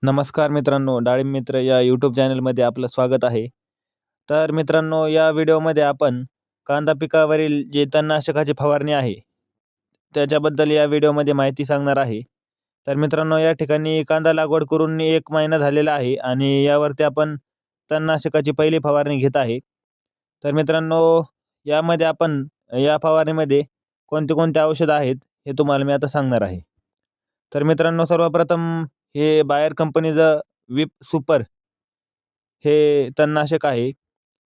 नमस्कार मित्रांनो, डाळिंब मित्र या यूट्यूब चॅनलमध्ये आपलं स्वागत आहे. तर मित्रांनो, या व्हिडिओमध्ये आपण कांदा पिकावरील जे तणनाशकाची फवारणी आहे, त्याच्याबद्दल या व्हिडिओमध्ये माहिती सांगणार आहे. तर मित्रांनो, या ठिकाणी कांदा लागवड करून 1 महिना झालेला आहे आणि यावरती आपण तणनाशकाची पहिली फवारणी घेत आहे. तर मित्रांनो, यामध्ये आपण या फवारणीमध्ये कोणते-कोणते औषधं आहेत, हे तुम्हाला मी आता सांगणार आहे. तर मित्रांनो, सर्वप्रथम हे बायर कंपनीचं विप सुपर हे तणनाशक आहे.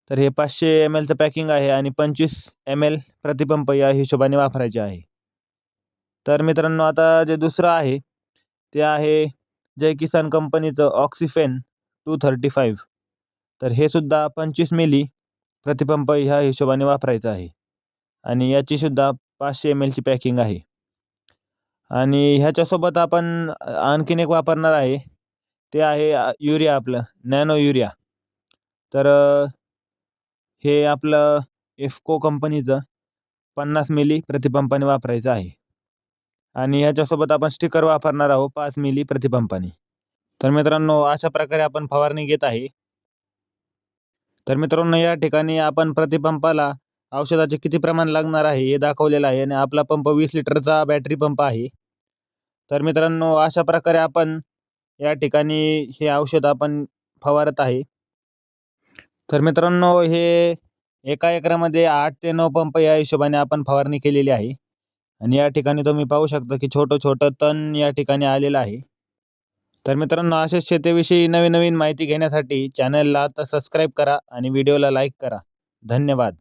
तर हे 500 mlचं पॅकिंग आहे आणि 25 ml प्रतिपंप या हिशोबाने वापरायचे आहे. तर मित्रांनो, आता जे दुसरं आहे, ते आहे जय किसान कंपनीचं ऑक्सिफेन 235. तर हे सुद्धा 25 मिली प्रतिपंप ह्या हिशोबाने वापरायचं आहे आणि याचीसुद्धा 500 mlची पॅकिंग आहे. आणि ह्याच्यासोबत आपण आणखीन एक वापरणार आहे. ते आहे युरिया आपलं नॅनो युरिया. तर हे आपलं इफ्को कंपनीचं 50 मिली प्रतिपंपाने वापरायचं आहे. आणि ह्याच्यासोबत आपण स्टिकर वापरणार आहोत 5 मिली प्रतिपंपाने. तर मित्रांनो, अशा प्रकारे आपण फवारणी घेत आहे. तर मित्रांनो, या ठिकाणी आपण प्रतिपंपाला औषधाचे किती प्रमाण लागणार आहे हे दाखवलेलं आहे आणि आपला पंप 20 लिटरचा बॅटरी पंप आहे. तर मित्रांनो, अशा प्रकारे आपण या ठिकाणी हे औषध आपण फवारत आहे. तर मित्रांनो, हे एका एकरामध्ये 8 ते 9 पंप या हिशोबाने आपण फवारणी केलेली आहे आणि या ठिकाणी तुम्ही पाहू शकता की छोटं-छोटं तण या ठिकाणी आलेलं आहे. तर मित्रांनो, अशाच शेतीविषयी नवीन-नवीन माहिती घेण्यासाठी चॅनलला आता सबस्क्राईब करा आणि व्हिडिओला लाईक करा. धन्यवाद.